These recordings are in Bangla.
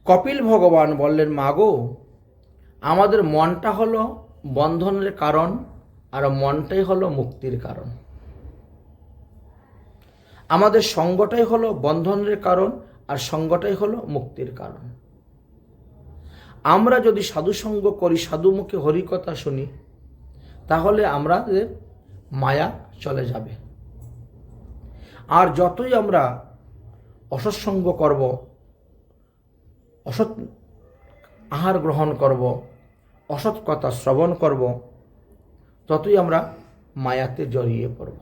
কপিল ভগবান বললেন, মা গো, আমাদের মনটা হলো বন্ধনের কারণ, আর মনটাই হলো মুক্তির কারণ। আমাদের সঙ্গটাই হলো বন্ধনের কারণ, আর সঙ্গটাই হলো মুক্তির কারণ। আমরা যদি সাধুসঙ্গ করি, সাধুমুখে হরিকথা শুনি, তাহলে আমাদের মায়া চলে যাবে। আর যতই আমরা অসৎসঙ্গ করব, অসৎ আহার গ্রহণ করব, অসৎ কথা শ্রবণ করব, ততই আমরা মায়াতে জড়িয়ে পড়ব,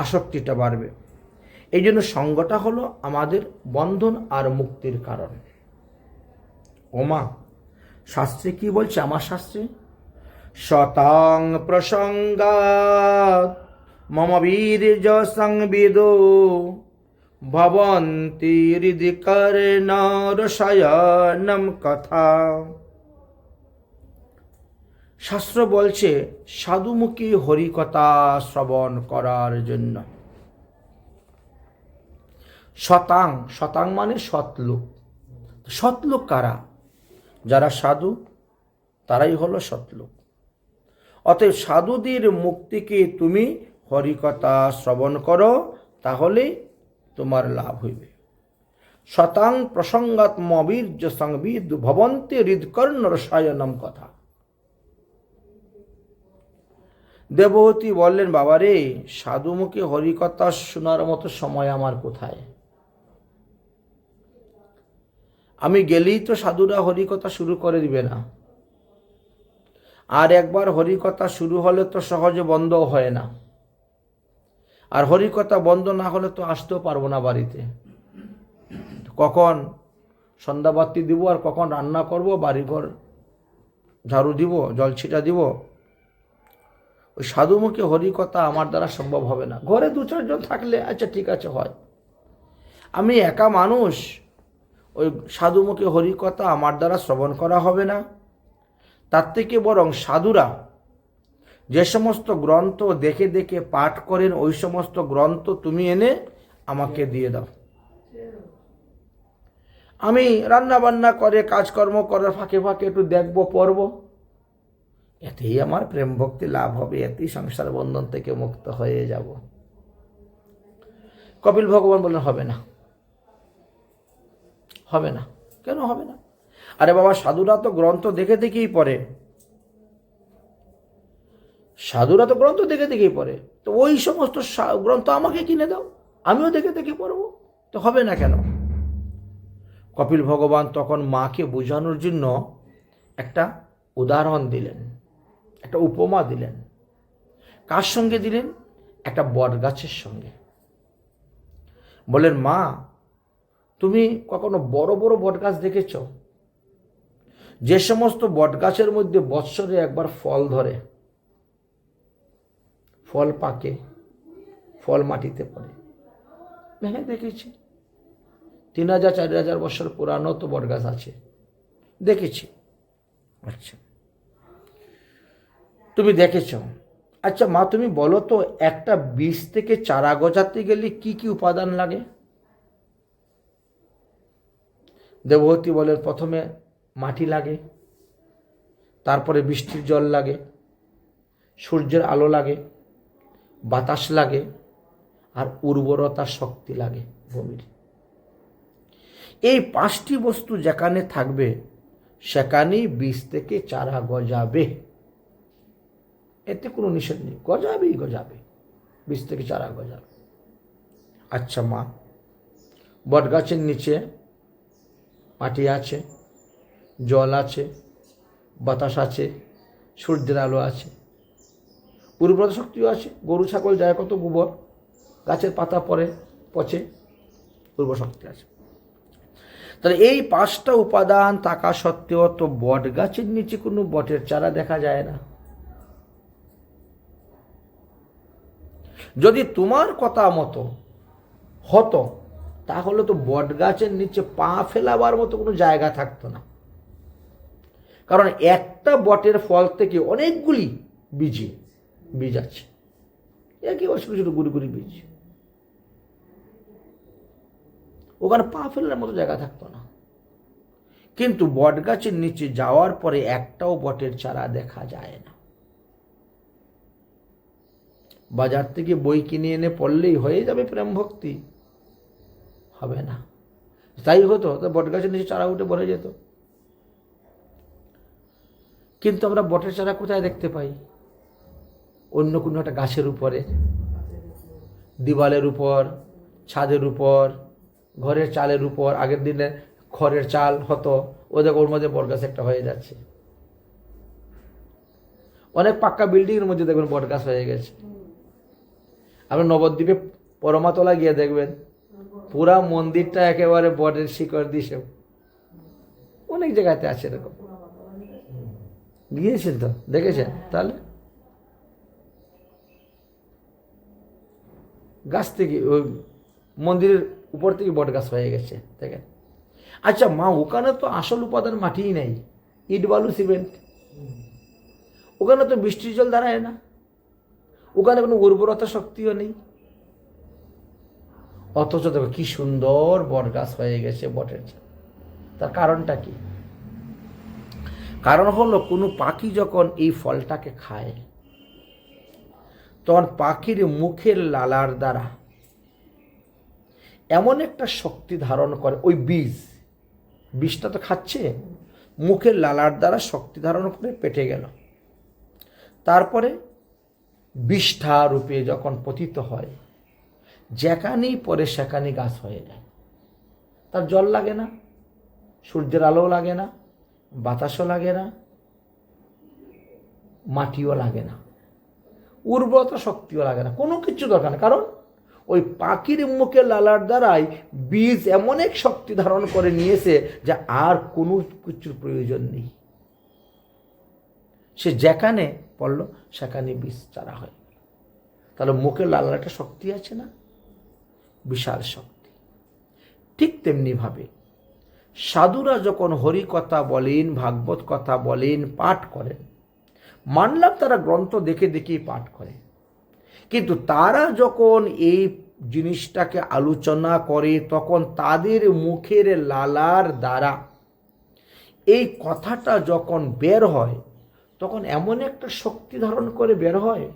আসক্তিটা বাড়বে। এই জন্য সঙ্গটা হলো আমাদের বন্ধন আর মুক্তির কারণ। ওমা, শাস্ত্রে কি বলছে? আমার শাস্ত্রে, শতাং প্রসঙ্গাৎ মম বীর্য সংবিদো ভবন্তি হৃদি কর্ণরসায়নম কথা। শাস্ত্র বলছে সাধুমুখী হরিকথা শ্রবণ করার জন্য। শতাং, শতাং মানে সৎলোক। সৎলোক কারা? যারা সাধু, তারাই হলো সৎলোক। অতএব সাধুদের মুক্তিকে তুমি হরিকথা শ্রবণ করো, তাহলে তোমার লাভ হইবে। শতাং প্রসঙ্গাৎ মবীর্য সংবিদ ভবন্তি হৃদকর্ণ রসায়নম কথা। দেবহূতি বললেন, বাবা রে, সাধুমুখে হরিকথা শোনার মতো সময় আমার কোথায়? আমি গেলেই তো সাধুরা হরিকথা শুরু করে দিবে না। আর একবার হরিকথা শুরু হলে তো সহজে বন্ধ হয় না। আর হরিকথা বন্ধ না হলে তো আসতেও পারবো না বাড়িতে। কখন সন্ধ্যাবাতি দিব, আর কখন রান্না করব, বাড়িঘর ঝাড়ু দিব, জল ছিটা দিব। ওই সাধুমুখে হরিকথা আমার দ্বারা সম্ভব হবে না। ঘরে দু চারজন থাকলে আচ্ছা ঠিক আছে হয়। আমি একা মানুষ, ওই সাধুমুখে হরিকথা আমার দ্বারা শ্রবণ করা হবে না। তার থেকে বরং সাধুরা যে সমস্ত গ্রন্থ দেখে দেখে পাঠ করেন, ওই সমস্ত গ্রন্থ তুমি এনে আমাকে দিয়ে দাও। আমি রান্না বান্না করে কাজকর্ম করার ফাঁকে ফাঁকে একটু দেখবো, পড়বো। এতেই আমার প্রেম ভক্তি লাভ হবে, এতেই সংসার বন্ধন থেকে মুক্ত হয়ে যাব। কপিল ভগবান বললেন, হবে না, হবে না। কেন হবে না? আরে বাবা, সাধুরা তো গ্রন্থ দেখে দেখেই পড়ে। সাধুরা তো গ্রন্থ দেখে দেখেই পড়ে। তো ওই সমস্ত গ্রন্থ আমাকে কিনে দাও, আমিও দেখে দেখে পড়বো। তো হবে না কেন? কপিল ভগবান তখন মাকে বোঝানোর জন্য একটা উদাহরণ দিলেন, একটা উপমা দিলেন। কার সঙ্গে দিলেন? একটা বট গাছের সঙ্গে। বলেন, মা, তুমি কখনো বড় বড় বট গাছ দেখেছ? যে সমস্ত বট গাছের মধ্যে বৎসরে একবার ফল ধরে, ফল পাকে, ফল মাটিতে পড়ে। হ্যাঁ, দেখেছি। 3000 4000 বছর পুরানো তো বট গাছ আছে, দেখেছি। আচ্ছা, তুমি দেখেছ। আচ্ছা মা, তুমি বলো তো, একটা বীজ থেকে চারা গজাতে গেলে কি কি উপাদান লাগে? দেবহূতি বলেন, প্রথমে মাটি লাগে, তারপরে বৃষ্টির জল লাগে, সূর্যের আলো লাগে, বাতাস লাগে, আর উর্বরতা শক্তি লাগে ভূমির। এই 5টি বস্তু যেখানে থাকবে, সেখানেই বীজ থেকে চারা গজাবে। এতে কোনো নিষেধ নেই, গজাবেই গজাবে, বীজ থেকে চারা গজাবে। আচ্ছা মা, বটগাছের নিচে মাটি আছে, জল আছে, বাতাস আছে, সূর্যের আলো আছে, উর্বরতা শক্তিও আছে। গরু ছাগল যায় কত, গোবর, গাছের পাতা পরে পচে, উর্বর শক্তি আছে। তাহলে এই 5টা উপাদান থাকা সত্ত্বেও তো বট গাছের নিচে কোনো বটের চারা দেখা যায় না। যদি তোমার কথা মতো হতো, তাহলে তো বট গাছের নিচে পা ফেলাবার মতো কোনো জায়গা থাকতো না। কারণ একটা বটের ফল থেকে অনেকগুলি বীজ আছে, একেবারে ছোট ছোট গুড়ি গুড়ি বীজ। ওখানে পা ফেলার মতো জায়গা থাকতো না। কিন্তু বট গাছের নিচে যাওয়ার পরে একটাও বটের চারা দেখা যায় না। বাজার থেকে বই কিনে এনে পড়লেই হয়ে যাবে প্রেম ভক্তি, হবে না। তাই হতো তো বট গাছের নিচে চারা উঠে ভরে যেত। কিন্তু আমরা বটের চারা কোথায় দেখতে পাই? অন্য কোনো একটা গাছের উপরে, দিওয়ালের উপর, ছাদের উপর, ঘরের চালের উপর। আগের দিনে খড়ের চাল হতো, ওর মধ্যে বট গাছ একটা হয়ে যাচ্ছে। অনেক পাক্কা বিল্ডিংয়ের মধ্যে দেখবেন বট গাছ হয়ে গেছে। আপনি নবদ্বীপে পরমাতলা গিয়ে দেখবেন পুরা মন্দিরটা একেবারে বটের শিকড় দিছে। অনেক জায়গাতে আছে এরকম, গিয়েছেন তো, দেখেছেন? তাহলে গাছ থেকে, ওই মন্দিরের উপর থেকে বট গাছ হয়ে গেছে, দেখেন। আচ্ছা মা, ওখানে তো আসল উপাদান মাটিই নেই, ইট বালু সিমেন্ট। ওখানে তো বৃষ্টির জল দাঁড়ায় না, ওখানে কোনো উর্বরতা শক্তিও নেই। অথচ দেখো কি সুন্দর বট গাছ হয়ে গেছে বটের। তার কারণটা কি? কারণ হলো কোনো পাখি যখন এই ফলটাকে খায়, তখন পাখির মুখের লালার দ্বারা এমন একটা শক্তি ধারণ করে, ওই বিষটা তো খাচ্ছে, মুখের লালার দ্বারা শক্তি ধারণ করে পেটে গেল। তারপরে বিষ্ঠা রূপে যখন পতিত হয়, যেখানেই পরে সেখানেই গাছ হয়ে যায়। তার জল লাগে না, সূর্যের আলো লাগে না, বাতাসও লাগে না, মাটিও লাগে না, উর্বরতা শক্তিও লাগে না, কোনো কিছু দরকার না। কারণ ওই পাখির মুখে লালার দ্বারাই বীজ এমন এক শক্তি ধারণ করে নিয়েছে যে আর কোনো কিছুর প্রয়োজন নেই। সে যেখানে পড়লো সেখানে বীজ চারা হয়। তাহলে মুখের লালার একটা শক্তি আছে না, বিশাল শক্তি। ঠিক তেমনিভাবে সাধুরা যখন হরি কথা বলেন, ভাগবত কথা বলেন, পাঠ করেন, মানলাম তারা গ্রন্থ দেখে দেখেই পাঠ করে, কিন্তু তারা যখন এই জিনিসটাকে আলোচনা করে তখন তাদের মুখের লালার দ্বারা এই কথাটা যখন বের হয়, তখন এমন একটা শক্তি ধারণ করে বের হয়,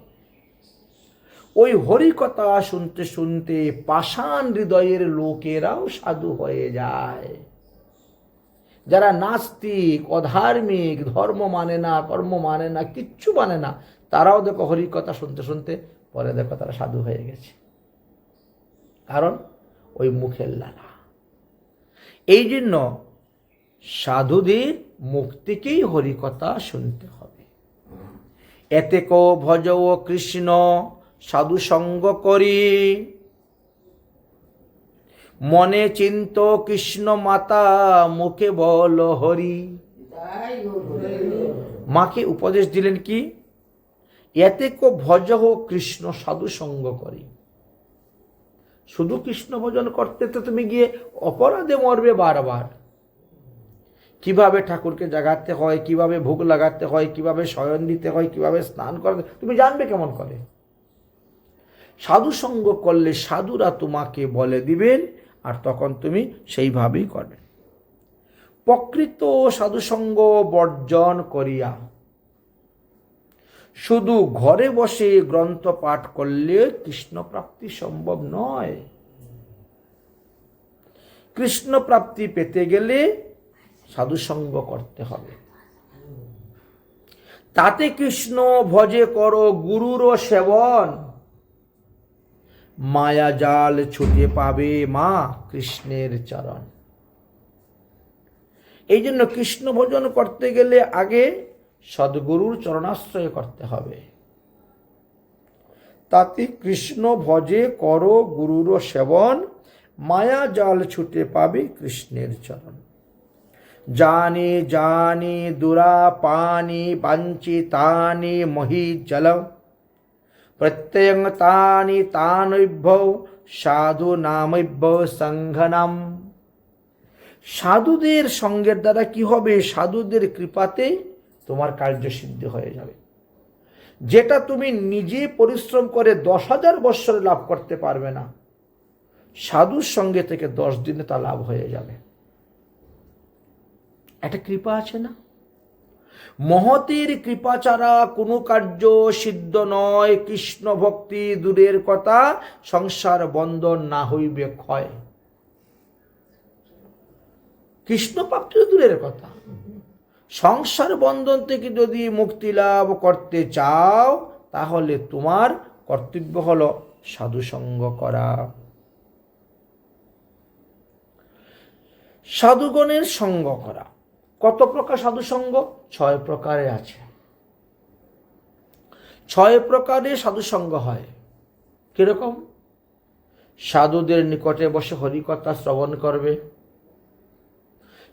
ওই হরি কথা শুনতে শুনতে পাষাণ হৃদয়ের লোকেরাও সাধু হয়ে যায়। যারা নাস্তিক, অধার্মিক, ধর্ম মানে না, কর্ম মানে না, কিচ্ছু মানে না, তারাও দেখো হরি কথা শুনতে শুনতে পরে দেখো তারা সাধু হয়ে গেছে। কারণ ওই মুখের লালা। এই জন্য সাধুদের মুখ থেকেই হরি কথা শুনতে হবে। এতে কো ভজ ও কৃষ্ণ সাধু সঙ্গ করি, মনে চিন্ত কৃষ্ণ মাতা মুখে বল হরি। মাকে উপদেশ দিলেন কি? এতে কো ভজ ও কৃষ্ণ সাধু সঙ্গ করি। শুধু কৃষ্ণ ভজন করতে তো তুমি গিয়ে অপরাধে মরবে বারবার। কিভাবে ঠাকুরকে জাগাতে হয়, কিভাবে ভোগ লাগাতে হয়, কিভাবে শয়ন দিতে হয়, কিভাবে স্নান করতে, তুমি জানবে কেমন করে? সাধু সঙ্গ করলে সাধুরা তোমাকে বলে দিবেন, আর তখন তুমি সেইভাবেই করবে। প্রকৃত সাধুসঙ্গ বর্জন করিয়া শুধু ঘরে বসে গ্রন্থ পাঠ করলে কৃষ্ণ প্রাপ্তি সম্ভব নয়। কৃষ্ণ প্রাপ্তি পেতে গেলে সাধুসঙ্গ করতে হবে। তাতে কৃষ্ণ ভজে করো গুরুর সেবন, মায়া জাল ছুটে পাবে মা কৃষ্ণের চরণ। এই জন্য কৃষ্ণ ভজন করতে গেলে আগে সদ্গুরুর চরণাশ্রয় করতে হবে। তাতে কৃষ্ণ ভজে করো গুরুর সেবন, মায়া জাল ছুটে পাবে কৃষ্ণের চরণ। জানি জানি দুরা পানি বাঞ্ছিতানি মহি জল, প্রত্যয়ং তানি তানৈভ্যৌ সাধু নামৈভ্যৌ সংঘনাম। সাধুদের সঙ্গের দ্বারা কি হবে? সাধুদের কৃপাতে তোমার কার্য সিদ্ধি হয়ে যাবে। যেটা তুমি নিজে পরিশ্রম করে 10,000 বৎসরে লাভ করতে পারবে না, সাধুর সঙ্গে থেকে 10 দিনে তা লাভ হয়ে যাবে। একটা কৃপা আছে না? মহতের কৃপা ছাড়া কোনো কার্য সিদ্ধ নয়। কৃষ্ণ ভক্তি দূরের কথা, সংসার বন্ধন না হইবে ক্ষয়। কৃষ্ণ প্রাপ্তি দূরের কথা, সংসার বন্ধন থেকে যদি মুক্তি লাভ করতে চাও, তাহলে তোমার কর্তব্য হলো সাধুসঙ্গ করা। সাধুগণের সঙ্গ করা। কত প্রকার সাধুসঙ্গ? 6 প্রকারে আছে। 6 প্রকারে সাধুসঙ্গ হয়। কিরকম? সাধুদের নিকটে বসে হরিকথা শ্রবণ করবে।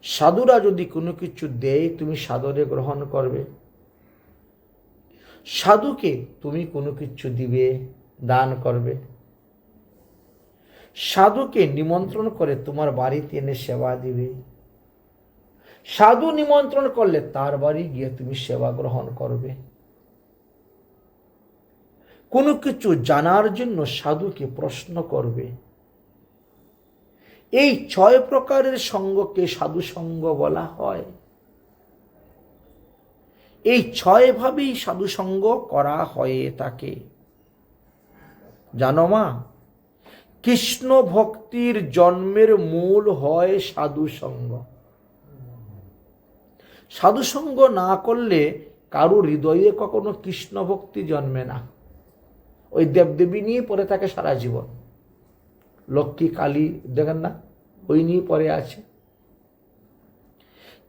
সাধুরা যদি কোনো কিছু দেয়, তুমি সাদরে গ্রহণ করবে। সাধুকে তুমি কোনো কিছু দিবে, দান করবে। সাধুকে নিমন্ত্রণ করে তোমার বাড়িতে এনে সেবা দিবে। সাধু নিমন্ত্রণ করলে তার বাড়ি গিয়ে তুমি সেবা গ্রহণ করবে। কোনো কিছু জানার জন্য সাধুকে প্রশ্ন করবে। এই 6 প্রকারের সঙ্গকে সাধু সঙ্গ বলা হয়। এই 6 ভাবেই সাধু সঙ্গ করা হয়ে থাকে। জানো মা, কৃষ্ণ ভক্তির জন্মের মূল হয় সাধু সঙ্গ। সাধু সঙ্গ না করলে কারো হৃদয়ে কখনো কৃষ্ণ ভক্তি জন্মে না। ওই দেবদেবী নিয়ে পড়ে থাকে সারা জীবন। লক্ষ্মী কালী দেখেন না, ওই নিয়ে পড়ে আছে।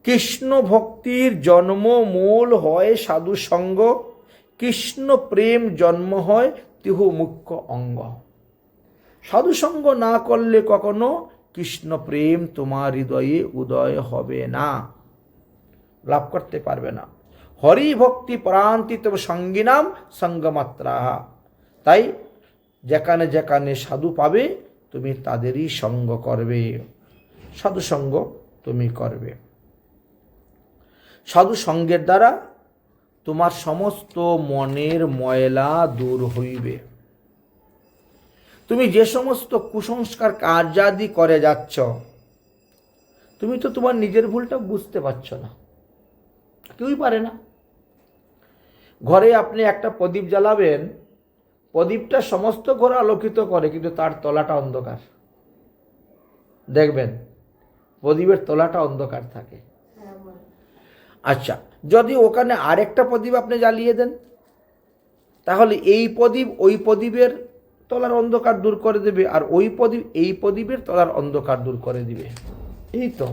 কৃষ্ণ ভক্তির জন্ম মূল হয় সাধু সঙ্গ। কৃষ্ণ প্রেম জন্ম হয় তিহু মুখ্য অঙ্গ। সাধু সঙ্গ না করলে কখনো কৃষ্ণ প্রেম তোমার হৃদয়ে উদয় হবে না, লাভ করতে পারবে না। হরি ভক্তি পরান্তিত সঙ্গিনাম সঙ্গমাত্রা। তাই যেখানে যেখানে সাধু পাবে, তুমি তাদেরই সঙ্গ করবে, সাধু সঙ্গ তুমি করবে। সাধু সঙ্গের দ্বারা তোমার সমস্ত মনের ময়লা দূর হইবে। তুমি যে সমস্ত কুসংস্কার কার্যাদি করে যাচ্ছ, তুমি তো তোমার নিজের ভুলটা বুঝতে পারছো না। কেউই পারে না। ঘরে আপনি একটা প্রদীপ জ্বালাবেন, প্রদীপটা সমস্ত ঘর আলোকিত করে, কিন্তু তার তলাটা অন্ধকার। দেখবেন প্রদীপের তলাটা অন্ধকার থাকে। আচ্ছা, যদি ওখানে আরেকটা প্রদীপ আপনি জ্বালিয়ে দেন, তাহলে এই প্রদীপ ওই প্রদীপের তলার অন্ধকার দূর করে দেবে, আর ওই প্রদীপ এই প্রদীপের তলার অন্ধকার দূর করে দিবে। এই তো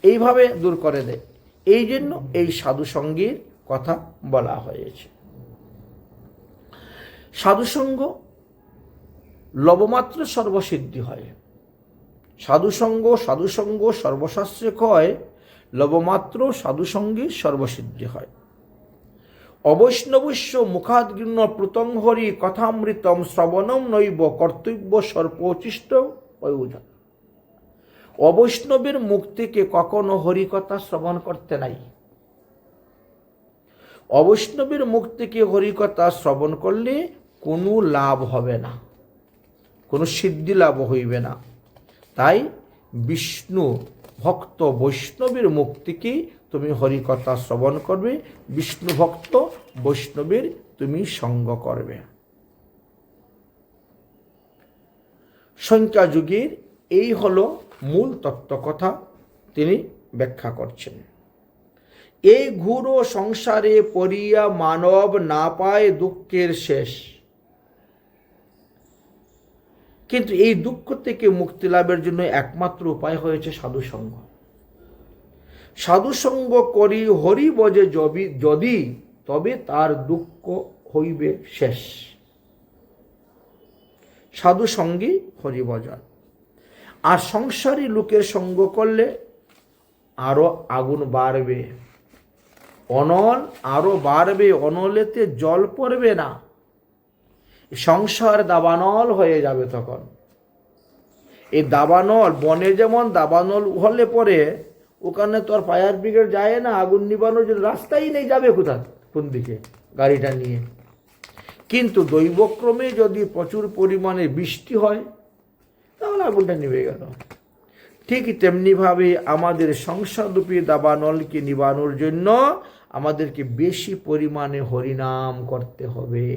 এইভাবে দূর করে দেয়। এই জন্য এই সাধু সঙ্গের কথা বলা হয়েছে। সাধুসঙ্গ লবমাত্র সর্বসিদ্ধি হয়। সাধুসঙ্গ সর্বশাস্ত্রে কয়, লবমাত্র সাধুসঙ্গে সর্বসিদ্ধি হয়। অবৈষ্ণবস্য মুখাদ্গৃহ্ণ প্রতং হরি কথামৃতম শ্রবণম নৈব কর্তব্য সর্বোচিষ্ট প্রয়োজন। অবৈষ্ণবের মুখ থেকে কখনো হরিকথা শ্রবণ করতে নাই। অবৈষ্ণবের মুখ থেকে হরিকথা শ্রবণ করলে কোনো লাভ হবে না, কোনো সিদ্ধি লাভ হইবে না। তাই বিষ্ণু ভক্ত বৈষ্ণবের মুখ থেকে তুমি হরিকথা শ্রবণ করবে, বিষ্ণু ভক্ত বৈষ্ণবের তুমি সঙ্গ করবে। সংখ্যা যুগের এই হলো মূল তত্ত্ব কথা তিনি ব্যাখ্যা করছেন। এই ঘোর সংসারে পড়িয়া মানব না পায় দুঃখের শেষ। কিন্তু এই দুঃখ থেকে মুক্তি লাভের জন্য একমাত্র উপায় হয়েছে সাধুসঙ্গ। সাধুসঙ্গ করি হরি বজে যদি, তবে তার দুঃখ হইবে শেষ। সাধুসঙ্গী হরিভজন। আর সংসারী লোকের সঙ্গ করলে আরো আগুন বাড়বে, অনল আরো বাড়বে, অনলেতে জল পড়বে না, সংসার দাবানল হয়ে যাবে। তখন এই দাবানল, বনে যেমন দাবানল হলে পরে ওখানে তো আর ফায়ার ব্রিগেড যায় না, আগুন নিবানোর জন্য রাস্তাই নেই, যাবে কোথায়, কোন দিকে গাড়িটা নিয়ে। কিন্তু দৈবক্রমে যদি প্রচুর পরিমাণে বৃষ্টি হয়, তাহলে আগুনটা নিভে গেল। ঠিক তেমনিভাবে আমাদের সংসাররূপী দাবানলকে নিবানোর জন্য আমাদেরকে বেশি পরিমাণে হরিনাম করতে হবে।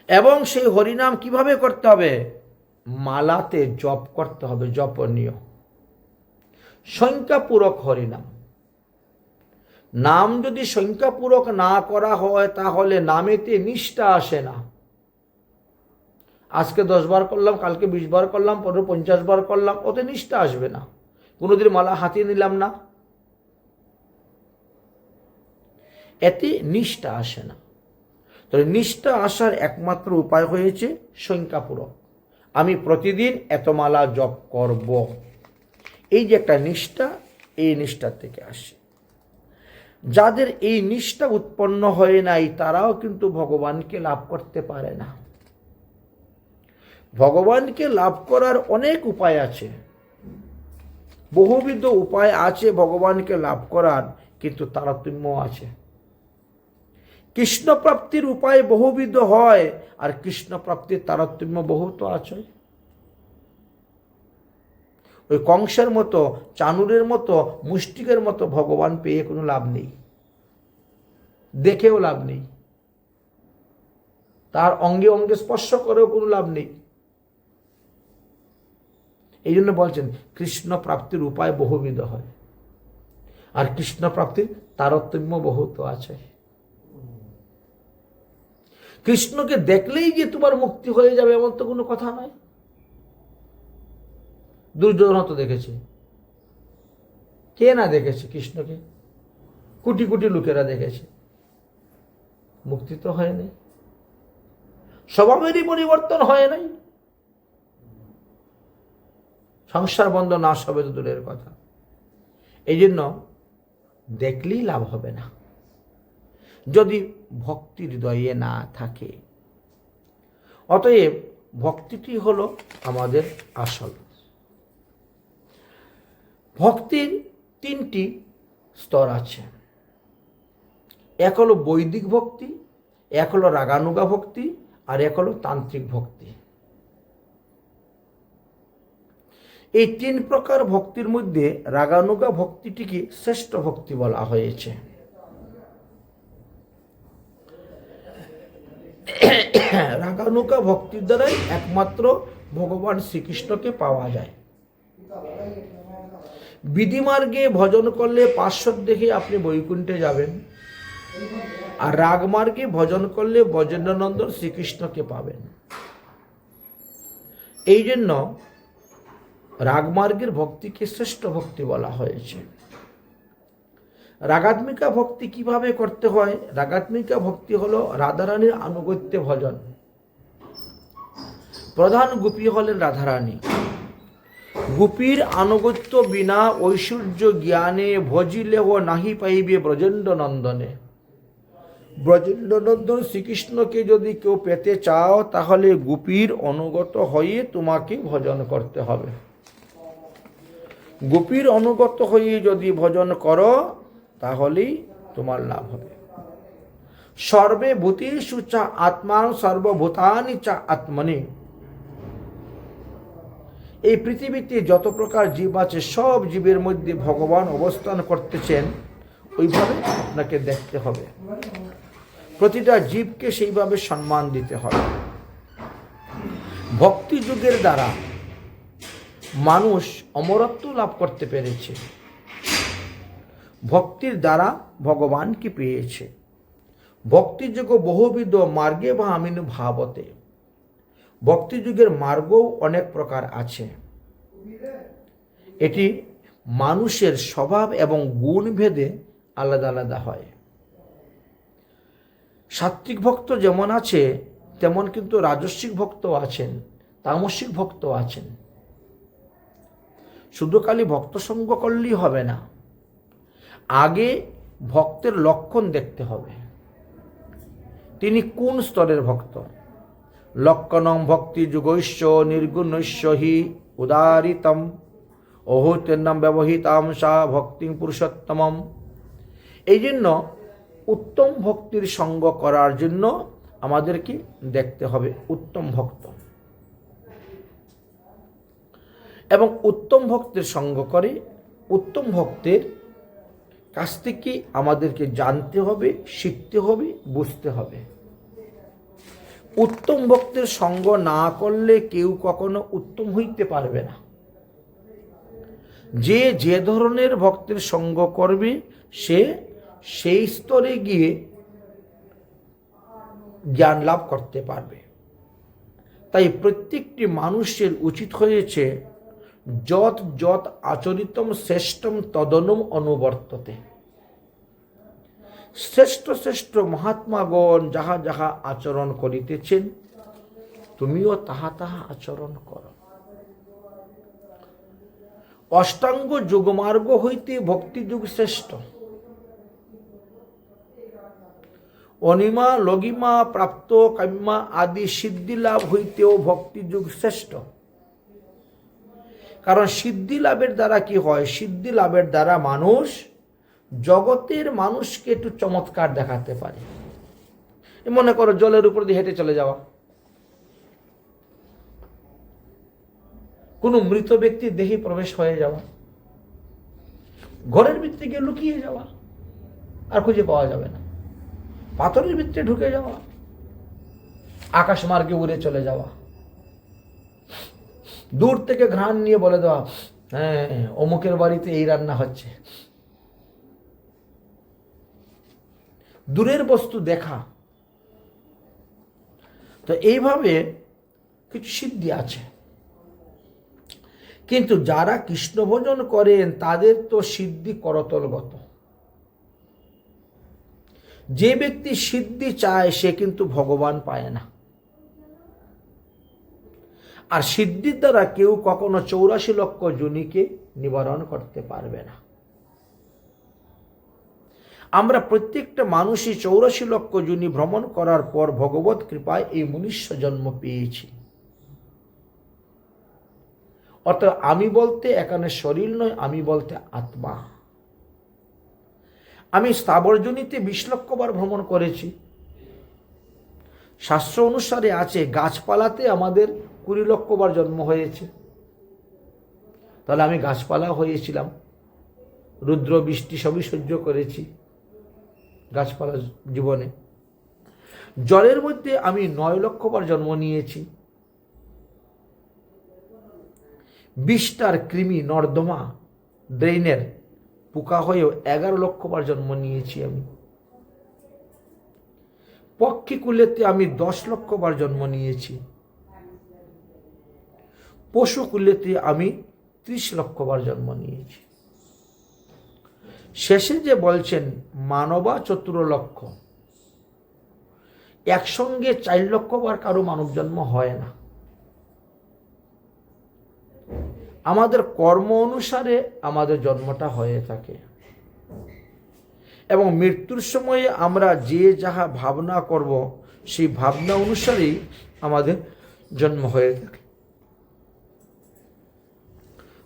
এবং সেই হরিনাম কিভাবে করতে হবে? মালাতে জপ করতে হবে, জপনীয় সংখ্যাপূরক হরিনাম। নাম যদি সংখ্যাপূরক না করা হয় তাহলে নামেতে নিষ্ঠা আসে না। আজকে 10 বার করলাম, কালকে 20 বার করলাম, পরে 50 বার করলাম, ওতে নিষ্ঠা আসবে না। কোনোদিন মালা হাতে নিলাম না, এতে নিষ্ঠা আসে না। তবে নিষ্ঠা আসার একমাত্র উপায় হয়েছে সংখ্যাপূরক। আমি প্রতিদিন এত মালা জপ করব, এই যে একটা নিষ্ঠা, এই নিষ্ঠার থেকে আসে। যাদের এই নিষ্ঠা উৎপন্ন হয় নাই তারাও কিন্তু ভগবানকে লাভ করতে পারে না। ভগবানকে লাভ করার অনেক উপায় আছে, বহুবিধ উপায় আছে ভগবানকে লাভ করার, কিন্তু তারতম্য আছে। কৃষ্ণ প্রাপ্তির উপায় বহুবিধ হয়, আর কৃষ্ণ প্রাপ্তির তারতম্য বহুত আছে। ওই কংসের মতো, চানুরের মতো, মুষ্টিকের মতো ভগবান পেয়ে কোনো লাভ নেই, দেখেও লাভ নেই, তার অঙ্গে অঙ্গে স্পর্শ করেও কোনো লাভ নেই। এই জন্য বলছেন কৃষ্ণ প্রাপ্তির উপায় বহুবিধ হয়, আর কৃষ্ণ প্রাপ্তির তারতম্য বহুত আছে। কৃষ্ণকে দেখলেই যে তোমার মুক্তি হয়ে যাবে এমন তো কোনো কথা নয়। দুর্যোধন তো দেখেছে, কে না দেখেছে কৃষ্ণকে? কোটি কোটি লোকেরা দেখেছে, মুক্তি তো হয় নাই, স্বভাবেরই পরিবর্তন হয় নাই। সংসার বন্ধ নাশ হবে তো দূরের কথা। এই জন্য দেখলেই লাভ হবে না যদি ভক্তি হৃদয়ে না থাকে। অতএব ভক্তিটি হলো আমাদের আসল। ভক্তির 3টি স্তর আছে। এক হলো বৈদিক ভক্তি, এক হলো রাগানুগা ভক্তি, আর এক হলো তান্ত্রিক ভক্তি। এই 3 প্রকার ভক্তির মধ্যে রাগানুগা ভক্তিটিকে শ্রেষ্ঠ ভক্তি বলা হয়েছে। রাগানুগা ভক্তির দ্বারাই একমাত্র ভগবান শ্রীকৃষ্ণকে পাওয়া যায়। বিধিমার্গে ভজন করলে পার্শ্বদ দেখে আপনি বৈকুণ্ঠে যাবেন, আর রাগমার্গে ভজন করলে ব্রজেন্দ্রনন্দন শ্রীকৃষ্ণকে পাবেন। এই জন্য রাগমার্গের ভক্তিকে শ্রেষ্ঠ ভক্তি বলা হয়েছে। রাগাত্মিকা ভক্তি কিভাবে করতে হয়? রাগাত্মিকা ভক্তি হলো রাধারানীর আনুগত্যে ভজন। প্রধান গোপী হলেন রাধারানী। গোপীর আনুগত্য বিনা ঐশ্বর্য জ্ঞানে ভজিলেহ নাহি পাইবে ব্রজেন্দ্র নন্দনে। ব্রজেন্দ্র নন্দন শ্রীকৃষ্ণকে যদি কেউ পেতে চাও তাহলে গোপীর অনুগত হয়ে তোমাকে ভজন করতে হবে। গোপীর অনুগত হয়ে যদি ভজন করো তাহলেই তোমার লাভ হবে। সর্বে ভূতেষু চা আত্মা সর্বভূতানি চা আত্মনি। এই পৃথিবীতে যত প্রকার জীব আছে সব জীবের মধ্যে ভগবান অবস্থান করতেছেন, ওইভাবে আপনাকে দেখতে হবে। প্রতিটা জীবকে সেইভাবে সম্মান দিতে হবে। ভক্তি যুগের দ্বারা মানুষ অমরত্ব লাভ করতে পেরেছে, ভক্তির দ্বারা ভগবানকে পেয়েছে। ভক্তিযোগ বহুবিধ মার্গে বা আমিনু ভাবতে। ভক্তিযুগের মার্গও অনেক প্রকার আছে। এটি মানুষের স্বভাব এবং গুণ ভেদে আলাদা আলাদা হয়। সাত্ত্বিক ভক্ত যেমন আছে তেমন কিন্তু রাজস্বিক ভক্ত আছেন, তামসিক ভক্ত আছেন। শুধু খালি ভক্ত সঙ্গ করলেই হবে না, আগে ভক্তের লক্ষণ দেখতে হবে, তিনি কোন স্তরের ভক্ত। লক্ষণম ভক্তি যুগৈশ্য নির্গুণৈশ্য হি উদারিতম অহুতেন্নাম ব্যবহিতাম সা ভক্তি পুরুষোত্তমম। এই জন্য উত্তম ভক্তির সঙ্গ করার জন্য আমাদেরকে দেখতে হবে উত্তম ভক্ত। এবং উত্তম ভক্তের সঙ্গ করে। উত্তম ভক্তের কাছ থেকে আমাদেরকে জানতে হবে, শিখতে হবে, বুঝতে হবে। উত্তম ভক্তের সঙ্গ না করলে কেউ কখনো উত্তম হইতে পারবে না। যে যে ধরনের ভক্তের সঙ্গ করবে সে সেই স্তরে গিয়ে জ্ঞান লাভ করতে পারবে। তাই প্রত্যেকটি মানুষের উচিত হয়েছে যৎ যৎ আচরিতম শ্রেষ্ঠম তদনুম অনুবর্ততে। শ্রেষ্ঠ শ্রেষ্ঠ মহাত্মাগণ যাহা যাহা আচরণ করিতেছেন তুমিও তাহা তাহা আচরণ করো। অষ্টাঙ্গ যোগমার্গ হইতে ভক্তিযুগ শ্রেষ্ঠ। অনিমা লগিমা প্রাপ্ত কাম্যা আদি সিদ্ধি লাভ হইতেও ভক্তিযুগ শ্রেষ্ঠ। কারণ সিদ্ধি লাভের দ্বারা কি হয়? সিদ্ধি লাভের দ্বারা মানুষ জগতের মানুষকে একটু চমৎকার দেখাতে পারে। মনে করো জলের উপর দিয়ে হেঁটে চলে যাওয়া, কোনো মৃত ব্যক্তির দেহে প্রবেশ হয়ে যাওয়া, ঘরের ভিতরে গিয়ে লুকিয়ে যাওয়া, আর খুঁজে পাওয়া যাবে না, পাথরের ভিতরে ঢুকে যাওয়া, আকাশ মার্গে উড়ে চলে যাওয়া, দূর থেকে ঘ্রাণ নিয়ে বলে দেওয়া হ্যাঁ অমুকের বাড়িতে এই রান্না হচ্ছে। দূরের বস্তু দেখা। তো এইভাবে কিছু সিদ্ধি আছে, কিন্তু যারা কৃষ্ণ ভজন করেন তাদের তো সিদ্ধি করতলগত। যে ব্যক্তি সিদ্ধি চায় সে কিন্তু ভগবান পায় না। আর সিদ্ধির দ্বারা কেউ কখনো 84 লক্ষ যোনিকে নিবারণ করতে পারবে না। আমরা প্রত্যেকটা মানুষই 84 লক্ষ যোনি ভ্রমণ করার পর ভগবত কৃপায় এই মনুষ্য জন্ম পেয়েছি। অর্থাৎ আমি বলতে এখানে শরীর নয়, আমি বলতে আত্মা। আমি স্থাবর যোনিতে 20 লক্ষ বার ভ্রমণ করেছি। শাস্ত্র অনুসারে আছে গাছপালাতে আমাদের 20 লক্ষ বার জন্ম হয়েছে। তাহলে আমি গাছপালা হয়েছিলাম, রুদ্র বৃষ্টি সবই সহ্য করেছি গাছপালা জীবনে। জলের মধ্যে আমি 9 লক্ষ বার জন্ম নিয়েছি। বিষটার কৃমি নর্দমা ড্রেনের পোকা হয়েও 11 লক্ষ বার জন্ম নিয়েছি আমি। পক্ষীকুলেতে আমি 10 লক্ষ বার জন্ম নিয়েছি। পশুকুলেতে আমি 30 লক্ষ বার জন্ম নিয়েছি। শেষে যে বলছেন মানবা 14 লক্ষ, একসঙ্গে 4 লক্ষ বার কারো মানব জন্ম হয় না। আমাদের কর্ম অনুসারে আমাদের জন্মটা হয়ে থাকে, এবং মৃত্যুর সময়ে আমরা যে যাহা ভাবনা করব সেই ভাবনা অনুসারেই আমাদের জন্ম হয়ে থাকে।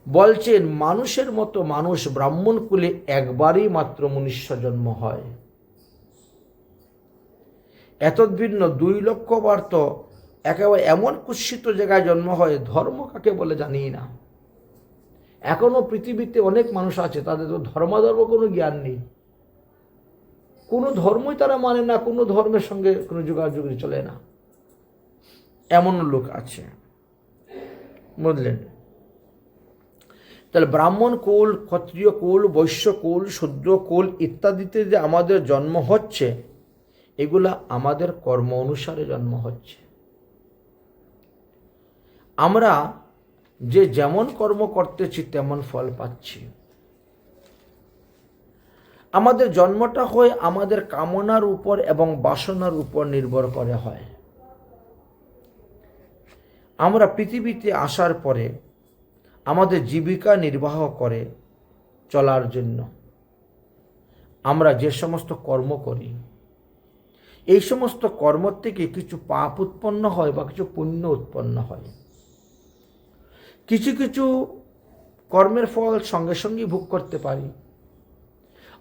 বলছেন মানুষের মতো মানুষ ব্রাহ্মণ কুলে একবারই মাত্র মনুষ্য জন্ম হয়। এতদ্ভিন্ন 2 লক্ষ বার তো একেবারে এমন কুৎসিত জায়গায় জন্ম হয়, ধর্ম কাকে বলে জানি না। এখনো পৃথিবীতে অনেক মানুষ আছে তাদের তো ধর্মাধর্ম কোনো জ্ঞান নেই, কোনো ধর্মই তারা মানে না, কোনো ধর্মের সঙ্গে কোনো যোগাযোগ চলে না, এমন লোক আছে, বুঝলেন? তাহলে ব্রাহ্মণ কুল, ক্ষত্রিয় কুল, বৈশ্য কুল, শূদ্র কুল ইত্যাদিতে যে আমাদের জন্ম হচ্ছে, এগুলা আমাদের কর্ম অনুসারে জন্ম হচ্ছে। আমরা যে যেমন কর্ম করতেছি তেমন ফল পাচ্ছি। আমাদের জন্মটা হয় আমাদের কামনার উপর এবং বাসনার উপর নির্ভর করে হয়। আমরা পৃথিবীতে আসার পরে আমাদের জীবিকা নির্বাহ করে চলার জন্য আমরা যে সমস্ত কর্ম করি, এই সমস্ত কর্ম থেকে কিছু পাপ উৎপন্ন হয় বা কিছু পুণ্য উৎপন্ন হয়। কিছু কিছু কর্মের ফল সঙ্গে সঙ্গে ভোগ করতে পারি,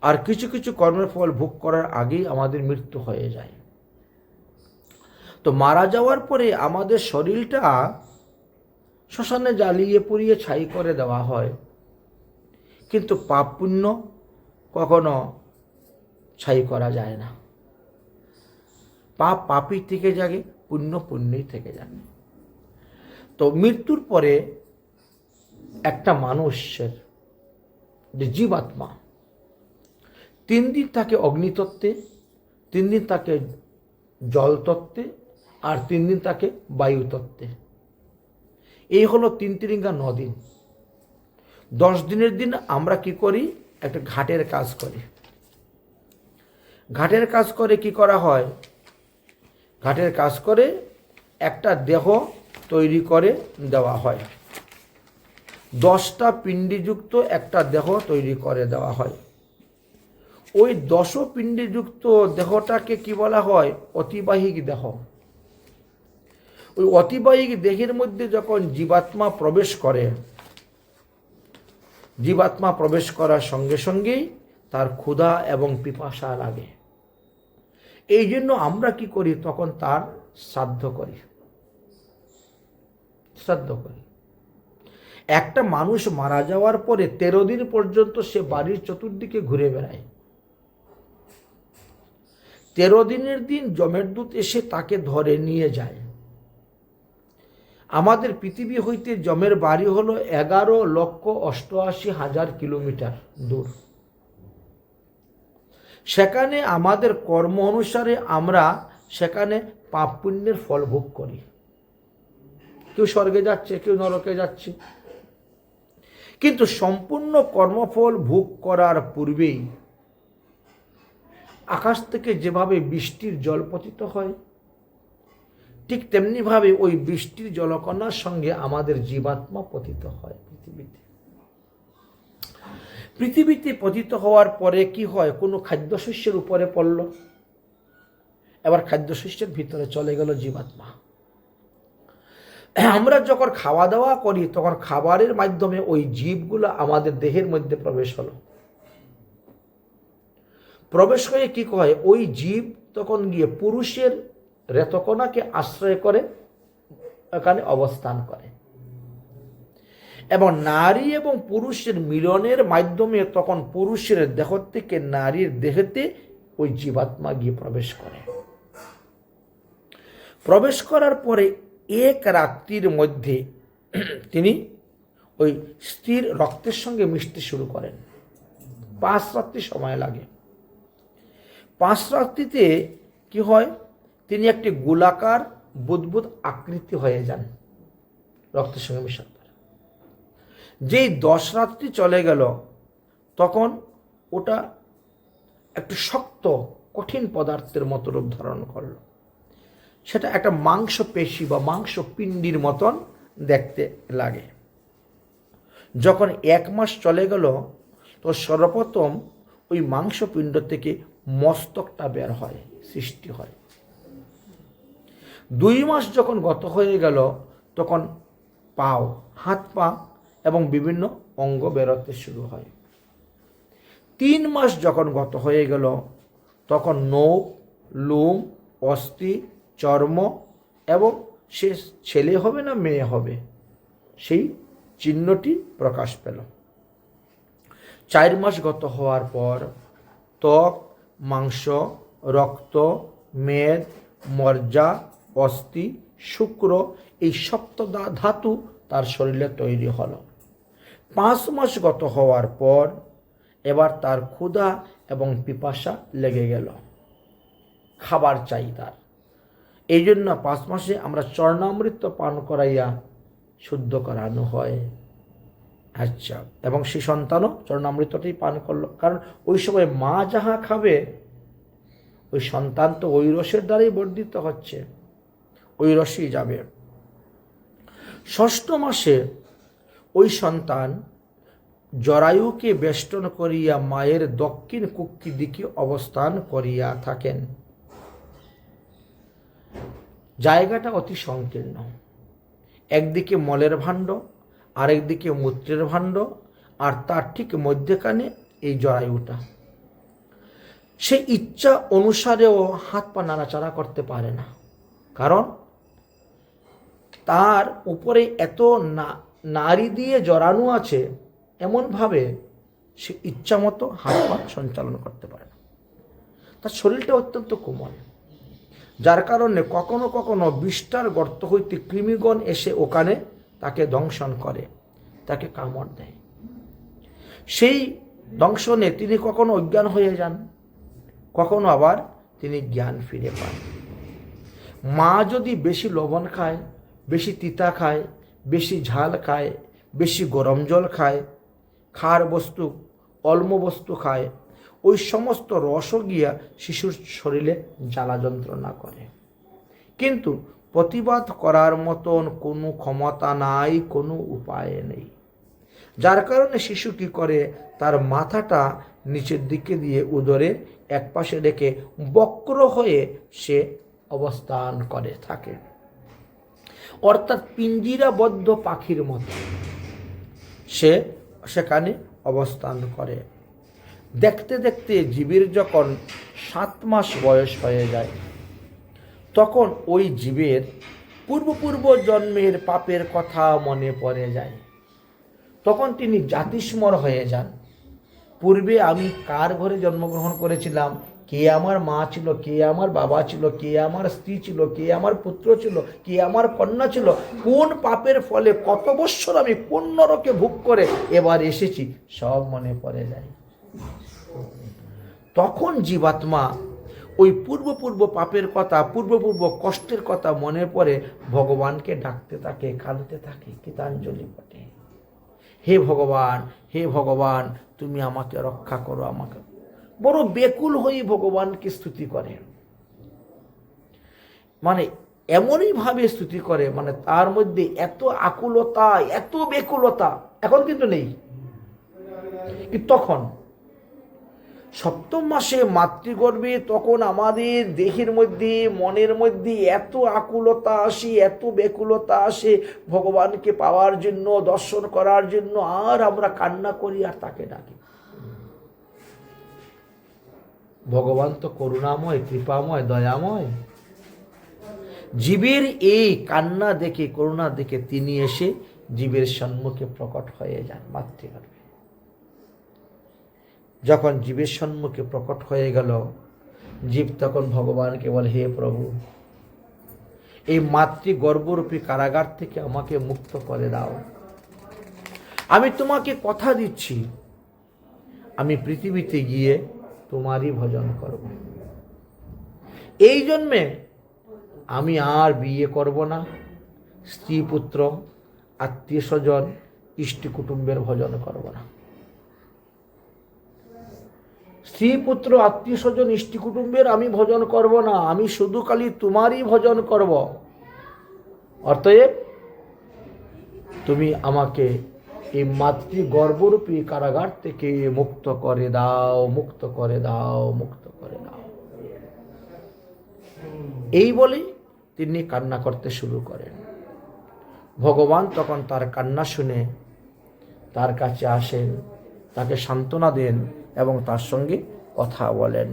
আর কিছু কিছু কর্মের ফল ভোগ করার আগেই আমাদের মৃত্যু হয়ে যায়। তো মারা যাওয়ার পরে আমাদের শরীরটা শ্মশানে জ্বালিয়ে পুড়িয়ে ছাই করে দেওয়া হয়, কিন্তু পাপ পুণ্য কখনো ছাই করা যায় না। পাপ পাপই থেকে যাবে, পুণ্য পুণ্যই থেকে যাবে। তো মৃত্যুর পরে একটা মানুষের যে জীবাত্মা 3 দিন থাকে অগ্নিতত্ত্বে, 3 দিন থাকে জলতত্ত্বে, আর 3 দিন থাকে বায়ুতত্ত্বে। এই হলো 3 তিরিঙ্গা 9 দিন। 10 দিনের দিন আমরা কি করি? একটা ঘাটের কাজ করি। ঘাটের কাজ করে কি করা হয়? ঘাটের কাজ করে একটা দেহ তৈরি করে দেওয়া হয়। 10টা পিণ্ডযুক্ত একটা দেহ তৈরি করে দেওয়া হয়। ওই 10 পিণ্ডযুক্ত দেহটাকে কি বলা হয়? অতিবাহিক দেহ। ওই অতিবাহিক দেহের মধ্যে যখন জীবাত্মা প্রবেশ করে, জীবাত্মা প্রবেশ করার সঙ্গে সঙ্গেই তার ক্ষুধা এবং পিপাসা লাগে। এই জন্য আমরা কি করি? তখন তার শ্রাদ্ধ করি। শ্রাদ্ধ করি। একটা মানুষ মারা যাওয়ার পরে 13 দিন পর্যন্ত সে বাড়ির চতুর্দিকে ঘুরে বেড়ায়। 13 দিনের দিন যমের দূত এসে তাকে ধরে নিয়ে যায়। আমাদের পৃথিবী হইতে যমের বাড়ি হলো 11,88,000 কিলোমিটার দূর। সেখানে আমাদের কর্ম অনুসারে আমরা সেখানে পাপ পুণ্যের ফল ভোগ করি। কেউ স্বর্গে যাচ্ছে, কেউ নরকে যাচ্ছে। কিন্তু সম্পূর্ণ কর্মফল ভোগ করার পূর্বেই আকাশ থেকে যেভাবে বৃষ্টির জল পতিত হয়, ঠিক তেমনিভাবে ওই বৃষ্টির জলকণার সঙ্গে আমাদের জীবাত্মা পতিত হয় পৃথিবীতে। পৃথিবীতে পতিত হওয়ার পরে কি হয়? কোনো খাদ্যশস্যের উপরে পড়ল, এবার খাদ্যশস্যের ভিতরে চলে গেল জীবাত্মা। আমরা যখন খাওয়া দাওয়া করি তখন খাবারের মাধ্যমে ওই জীবগুলো আমাদের দেহের মধ্যে প্রবেশ হলো। প্রবেশ হয়ে কি হয়? ওই জীব তখন গিয়ে পুরুষের রেতকণাকে আশ্রয় করে এখানে অবস্থান করে, এবং নারী এবং পুরুষের মিলনের মাধ্যমে তখন পুরুষের দেহ থেকে নারীর দেহেতে ওই জীবাত্মা গিয়ে প্রবেশ করে। প্রবেশ করার পরে 1 রাত্রির মধ্যে তিনি ওই স্ত্রীর রক্তের সঙ্গে মিশতে শুরু করেন। 5 রাত্রি সময় লাগে। 5 রাত্রিতে কি হয়? তিনি একটি গোলাকার বুদবুদ আকৃতি হয়ে যান রক্তের সঙ্গে মিশার পর। যেই 10 রাত্রি চলে গেল তখন ওটা একটু শক্ত কঠিন পদার্থের মতো রূপ ধারণ করল। সেটা একটা মাংস পেশি বা মাংস পিণ্ডির মতন দেখতে লাগে। যখন 1 মাস চলে গেল তো সর্বপ্রথম ওই মাংসপিণ্ড থেকে মস্তকটা বের হয়, সৃষ্টি হয়। 2 মাস যখন গত হয়ে গেল তখন পাও, হাত পা এবং বিভিন্ন অঙ্গ বেরোতে শুরু হয়। 3 মাস যখন গত হয়ে গেল তখন নখ, লোম, অস্থি, চর্ম এবং সে ছেলে হবে না মেয়ে হবে সেই চিহ্নটি প্রকাশ পেল। 4 মাস গত হওয়ার পর ত্বক, মাংস, রক্ত, মেদ, মজ্জা, অস্থি, শুক্র এই সপ্ত ধাতু তার শরীরে তৈরি হলো। 5 মাস গত হওয়ার পর এবার তার ক্ষুধা এবং পিপাসা লেগে গেল, খাবার চাই তার। এই জন্য 5 মাসে আমরা চরণামৃত পান করাইয়া শুদ্ধ করানো হয়। আচ্ছা, এবং সেই সন্তানও চরণামৃতটাই পান করলো, কারণ ওই সময় মা যাহা খাবে ওই সন্তান তো ওই রসের দ্বারাই বর্ধিত হচ্ছে, ওই রসই যাবে। 6ষ্ঠ মাসে ওই সন্তান জরায়ুকে বেষ্টন করিয়া মায়ের দক্ষিণ কুক্ষি দিকে অবস্থান করিয়া থাকেন। জায়গাটা অতি সংকীর্ণ, একদিকে মলের ভাণ্ড, আরেকদিকে মূত্রের ভাণ্ড, আর তার ঠিক মধ্যখানে এই জরায়ুটা। সে ইচ্ছা অনুসারেও হাত পা নাড়াচাড়া করতে পারে না, কারণ তার উপরে এত নারী দিয়ে জড়ানো আছে, এমনভাবে সে ইচ্ছামতো হাত পা সঞ্চালন করতে পারে না। তার শরীরটা অত্যন্ত কোমল, যার কারণে কখনো কখনো বিষ্ঠার গর্ত হইতে কৃমিগণ এসে ওখানে তাকে দংশন করে, তাকে কামড় দেয়। সেই দংশনে তিনি কখনো অজ্ঞান হয়ে যান, কখনো আবার তিনি জ্ঞান ফিরে পান। মা যদি বেশি লবণ খায়, বেশি তিতা খায়, বেশি ঝাল খায়, বেশি গরম জল খায়, খার বস্তু অল্প বস্তু খায়, ওই সমস্ত রসও গিয়া শিশুর শরীরে জ্বালা যন্ত্রণা করে। কিন্তু প্রতিবাদ করার মতন কোনো ক্ষমতা নাই, কোনো উপায় নেই। যার কারণে শিশু কি করে, তার মাথাটা নিচের দিকে দিয়ে উদরে এক পাশে রেখে বক্র হয়ে সে অবস্থান করে থাকে, অর্থাৎ পিঞ্জিরাবদ্ধ পাখির মতো সে সেখানে অবস্থান করে। দেখতে দেখতে জীবের যখন 7 মাস বয়স হয়ে যায়, তখন ওই জীবের পূর্ব জন্মের পাপের কথা মনে পড়ে যায়। তখন তিনি জাতিস্মর হয়ে যান। পূর্বে আমি কার ঘরে জন্মগ্রহণ করেছিলাম, কে আমার মা ছিল, কে আমার বাবা ছিল, কে আমার স্ত্রী ছিল, কে আমার পুত্র ছিল, কে আমার কন্যা ছিল, কোন পাপের ফলে কত বৎসর আমি কোন নরকে ভোগ করে এবার এসেছি, সব মনে পড়ে যায়। তখন জীবাত্মা ওই পূর্ব পাপের কথা, পূর্ব কষ্টের কথা মনে পড়ে ভগবানকে ডাকতে থাকে, কাঁদতে থাকে, কৃতাঞ্জলি পটে, হে ভগবান, হে ভগবান, তুমি আমাকে রক্ষা করো, আমাকে। বড় বেকুল হয়ে ভগবানকে স্তুতি করে, মানে এমনই ভাবে স্তুতি করে, মানে তার মধ্যে এত আকুলতা, এত বেকুলতা এখন কিন্তু নেই। তখন 7ম মাসে মাতৃগর্ভে তখন আমাদের দেহের মধ্যে, মনের মধ্যে এত আকুলতা আসে, এত বেকুলতা আসে ভগবানকে পাওয়ার জন্য, দর্শন করার জন্য, আর আমরা কান্না করি আর তাকে ডাকি। ভগবান তো করুণাময়, কৃপাময়, দয়াময়। জীবের এই কান্না দেখে, করুণা দেখে তিনি এসে জীবের সম্মুখে প্রকট হয়ে যান মাতৃগর্ভে। যখন জীবের সম্মুখে প্রকট হয়ে গেল, জীব তখন ভগবানকে বলে, হে প্রভু, এই মাতৃগর্ভরূপী কারাগার থেকে আমাকে মুক্ত করে দাও। আমি তোমাকে কথা দিচ্ছি, আমি পৃথিবীতে গিয়ে তোমারই ভজন করব। এই জন্মে আমি আর বিয়ে করব না, স্ত্রী পুত্র আত্মীয় স্বজন ইষ্ট কুটুম্বের ভজন করব না। স্ত্রী পুত্র আত্মীয় স্বজন ইষ্ট কুটুম্বের আমি ভজন করব না, আমি শুধু খালি তোমারই ভজন করব। অতএব তুমি আমাকে এই মাতৃগর্ভরূপী কারাগার থেকে মুক্ত করে দাও, মুক্ত করে দাও, মুক্ত করে দাও। এই বলেই তিনি কান্না করতে শুরু করেন। ভগবান তখন তার কান্না শুনে তার কাছে আসেন, তাকে সান্ত্বনা দেন এবং তার সঙ্গে কথা বলেন।